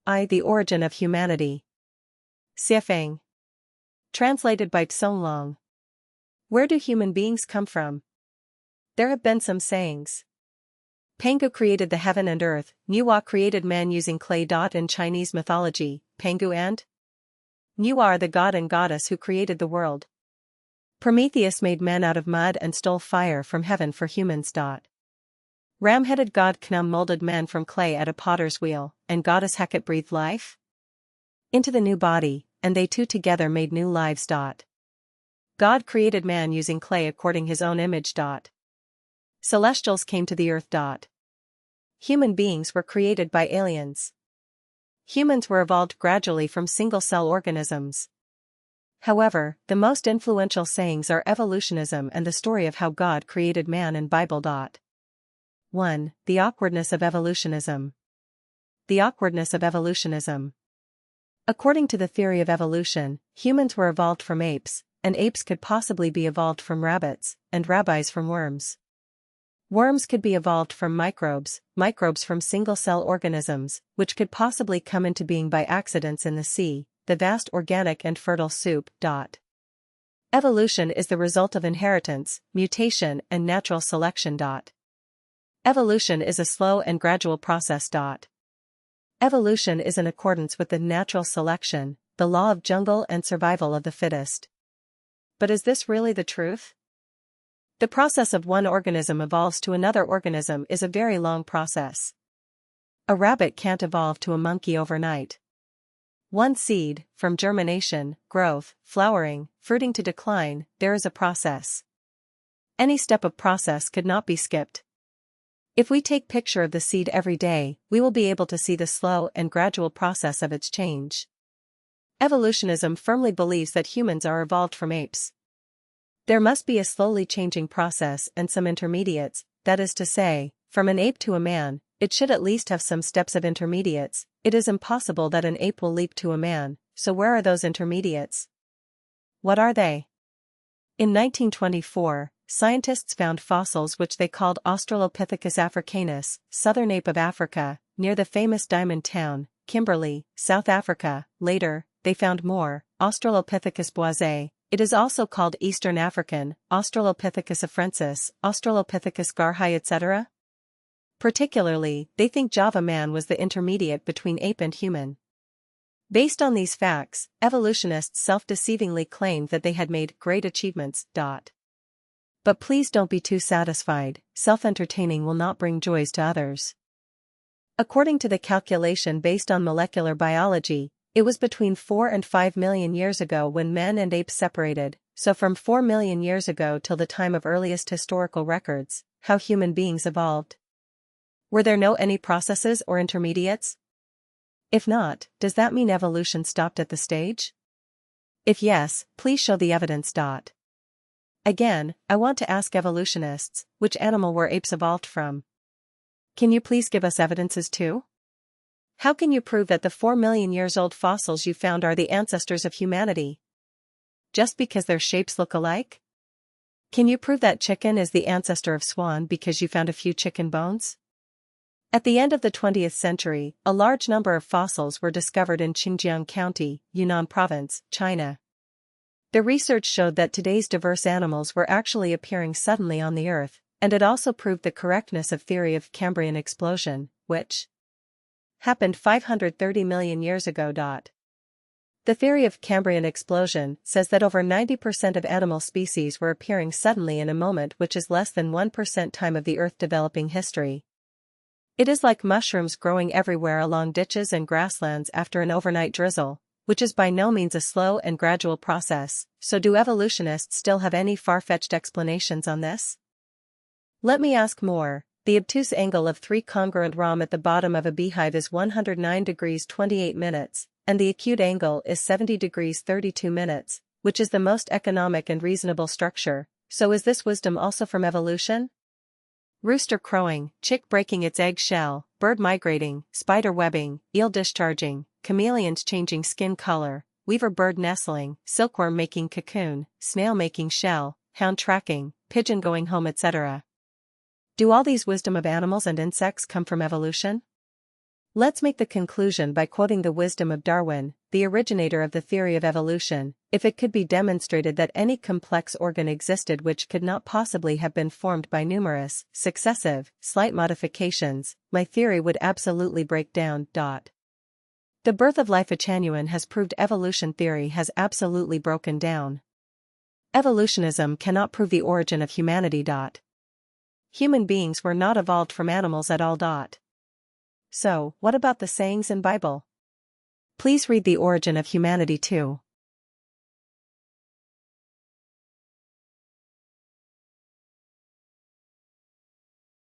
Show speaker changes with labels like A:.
A: The Origin of Humanity. Siafeng. Translated by Tsonglong. Where do human beings come from? There have been some sayings. Pangu created the heaven and earth, Nuwa created man using clay. In Chinese mythology, Pangu and Nuwa are the god and goddess who created the world. Prometheus made men out of mud and stole fire from heaven for humans. Ram-headed god Knum molded man from clay at a potter's wheel, and goddess Hecate breathed life into the new body, and they two together made new lives. God created man using clay according his own image. Celestials came to the earth. Human beings were created by aliens. Humans were evolved gradually from single-cell organisms. However, the most influential sayings are evolutionism and the story of how God created man in Bible. 1. The awkwardness of evolutionism. The awkwardness of evolutionism. According to the theory of evolution, humans were evolved from apes, and apes could possibly be evolved from rabbits, and rabbis from worms. Worms could be evolved from microbes, microbes from single-cell organisms, which could possibly come into being by accidents in the sea, the vast organic and fertile soup. Evolution is the result of inheritance, mutation, and natural selection. Evolution is a slow and gradual process. Evolution is in accordance with the natural selection, the law of jungle and survival of the fittest. But is this really the truth? The process of one organism evolves to another organism is a very long process. A rabbit can't evolve to a monkey overnight. One seed, from germination, growth, flowering, fruiting to decline, there is a process. Any step of process could not be skipped. If we take picture of the seed every day, we will be able to see the slow and gradual process of its change. Evolutionism firmly believes that humans are evolved from apes. There must be a slowly changing process and some intermediates, that is to say, from an ape to a man, it should at least have some steps of intermediates. It is impossible that an ape will leap to a man, so where are those intermediates? What are they? In 1924, scientists found fossils which they called Australopithecus africanus, southern ape of Africa, near the famous diamond town, Kimberley, South Africa. Later, they found more, Australopithecus boisé. It is also called Eastern African, Australopithecus afrensis, Australopithecus garhi, etc. Particularly, they think Java man was the intermediate between ape and human. Based on these facts, evolutionists self-deceivingly claimed that they had made great achievements. But please don't be too satisfied, self-entertaining will not bring joys to others. According to the calculation based on molecular biology, it was between 4 and 5 million years ago when men and apes separated, so from 4 million years ago till the time of earliest historical records, how human beings evolved. Were there no any processes or intermediates? If not, does that mean evolution stopped at the stage? If yes, please show the evidence. Again, I want to ask evolutionists, which animal were apes evolved from? Can you please give us evidences too? How can you prove that the 4 million years old fossils you found are the ancestors of humanity? Just because their shapes look alike? Can you prove that chicken is the ancestor of swan because you found a few chicken bones? At the end of the 20th century, a large number of fossils were discovered in Xinjiang County, Yunnan Province, China. The research showed that today's diverse animals were actually appearing suddenly on the Earth, and it also proved the correctness of theory of Cambrian explosion, which happened 530 million years ago. The theory of Cambrian explosion says that over 90% of animal species were appearing suddenly in a moment which is less than 1% time of the Earth developing history. It is like mushrooms growing everywhere along ditches and grasslands after an overnight drizzle, which is by no means a slow and gradual process. So do evolutionists still have any far-fetched explanations on this? Let me ask more. The obtuse angle of 3 congruent ROM at the bottom of a beehive is 109 degrees 28 minutes, and the acute angle is 70 degrees 32 minutes, which is the most economic and reasonable structure. So is this wisdom also from evolution? Rooster crowing, chick breaking its egg shell, bird migrating, spider webbing, eel discharging, chameleons changing skin color, weaver bird nestling, silkworm making cocoon, snail making shell, hound tracking, pigeon going home, etc. Do all these wisdom of animals and insects come from evolution? Let's make the conclusion by quoting the wisdom of Darwin, the originator of the theory of evolution. If it could be demonstrated that any complex organ existed which could not possibly have been formed by numerous, successive, slight modifications, my theory would absolutely break down. The birth of Lifechanyuan has proved evolution theory has absolutely broken down. Evolutionism cannot prove the origin of humanity. Human beings were not evolved from animals at all. So, what about the sayings in Bible? Please read the Origin of Humanity 2.